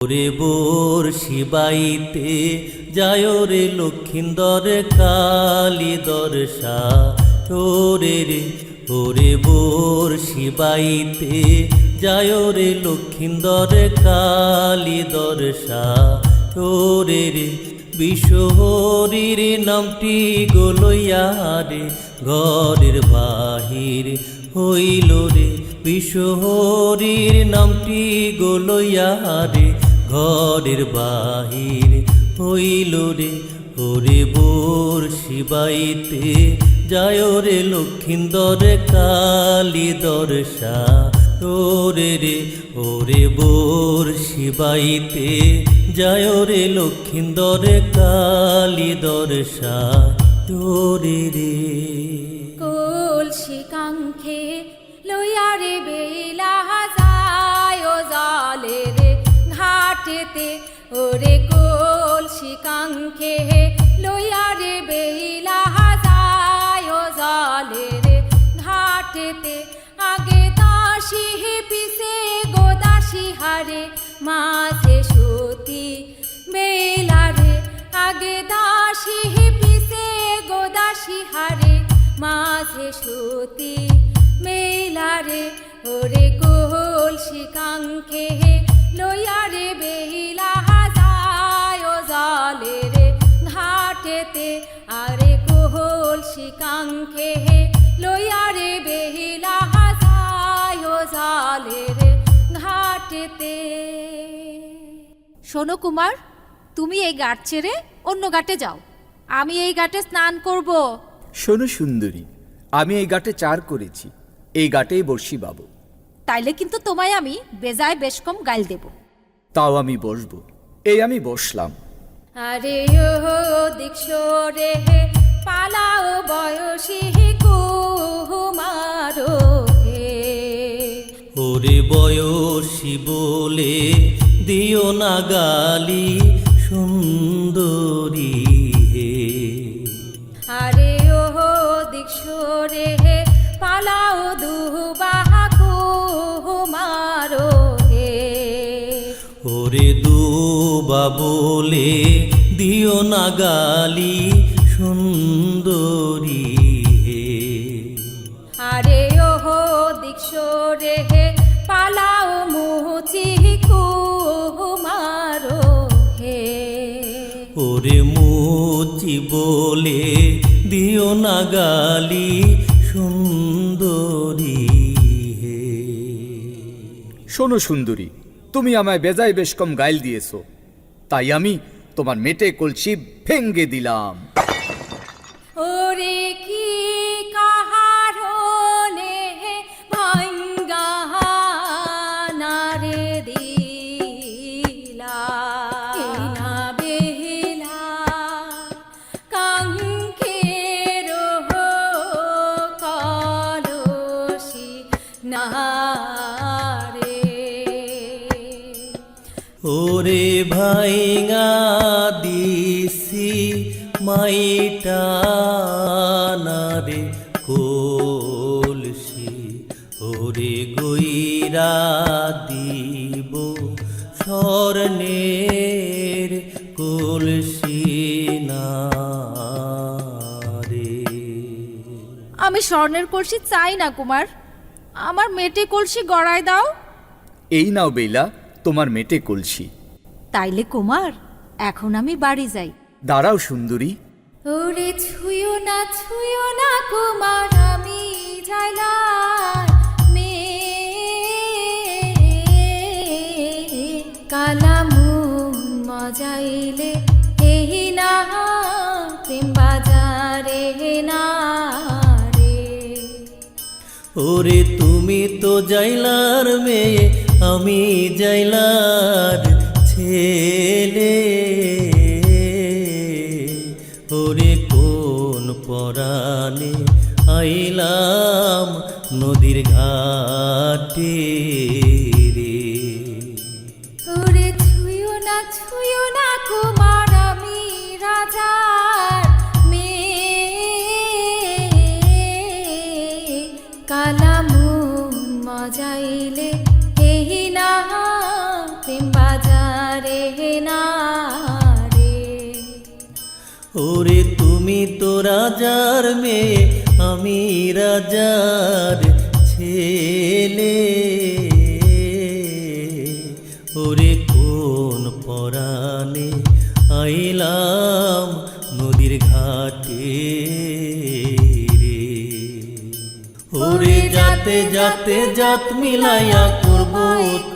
ওরে বর্ষি বাইতে যায় রে লক্ষিন্দর কালী দর্শা ওরে রে। ওরে বর্ষি বাইতে যায় রে লক্ষিন্দর কালী দর্শা ওরে রে। বিশ্বহরির নামটি গোলইয়া রে ঘরের বাহির হইল রে। বিশ্বহরির নামটি গোলইয়া রে ঘরের বাহির হইল রে। ওরে বর্ষি বাইতে যায় রে লক্ষিন্দর কালী দর্শা ওরে রে। ওরে বর্ষি বাইতে যায় রে লক্ষিন্দর কালী দর্শা ওরে রে। কলসি কাঙ্ক্ষে লইয়া রে বেলা যায় জলের ঘাটেতে। ওরে কলসি কাঙ্ক্ষে লইয়া রে বেলা যায় জলের ঘাটেতে। আগে দাসী পিছে গোদাসী হারে মাঝে সতী বেলা রে। আগে দাসী পিছে গোদাসী হারে মাঝে সতী মেলা রে। ওরে কলসি কাঙ্ক্ষে লইয়া রে বেলা যায় জলের ঘাটেতে। আরে কলসি কাঙ্ক্ষে লইয়া রে বেলা যায় জলের ঘাটেতে। শোনো কুমার, তুমি এই ঘাট ছেড়ে অন্য ঘাটে যাও, আমি এই ঘাটে স্নান করব। শোনো সুন্দরী, আমি এই ঘাটে চার করেছি, এই ঘাটেই বর্ষি বাবু। তাইলে কিন্তু তোমায় আমি বেজায় বেশ কম গাইল দেব। তাও আমি বসবো, এই আমি বসলাম। আরে ও দিক্ষরে পালাও বয়সী কুমারো হে। ওরে বয়সী বলে দিও না গালি সুন্দরী হে। আরে ও দিক্ষরে পালাও দুবাহা কুমারো হে। ওরে দুবা বলে দিও না গালি সুন্দরী হে। আরে ওহো দিক্ষরে পালাও মুচি কুমারো হে। ওরে মুচি বলে দিও না গালি সুন্দরী হে। শোনো সুন্দরী, তুমি আমায় বেজায় বেশ কম গাইল দিয়েছো, তাই আমি তোমার মেটে কলসি ভেঙ্গে দিলাম। ওরে কি কাহারনে ভাঙ্গা নারে দিলা। না বেলা কাঙ্ক্ষের কলসি না রে। ওরে ভাইঙা দিছি মাইটা নারে কলসি। ওরে গইরা দিব স্বর্ণের কলসি না রে। আমি স্বর্ণের কলসি চাই না কুমার, আমার মেটে কলসি গড়ায় দাও। এই নাও বেলা, তোমার মেটে কলসি। তাইলে কুমার, এখন আমি বাড়ি যাই। দাঁড়াও সুন্দরী। ওরে ছুঁয়ো না কুমার, আমি যাইলাম মে কালা মন মজাইলে এই না প্রেম বাজারে না রে। ওরে তুমি তো জাইলার মেয়ে, আমি জাইলার ছেলে। ওরে কোন পরাণে আইলাম নদীর ঘাটে রে। ওরে ছুঁয়ো না কুমার, আমি রাজার মেয়ে কালা মন মজাইলে এই না প্রেম বাজার তো রাজার মেয়ে, আমি রাজার ছেলে। ওরে কোন পরাণে আইলাম নদীর ঘাটে রে। ওরে যাতে যাতে জাত মিলাইয়া করব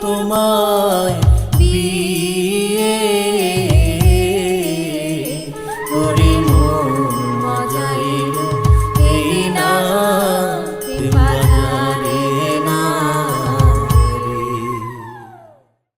তোমায় বিয়ে।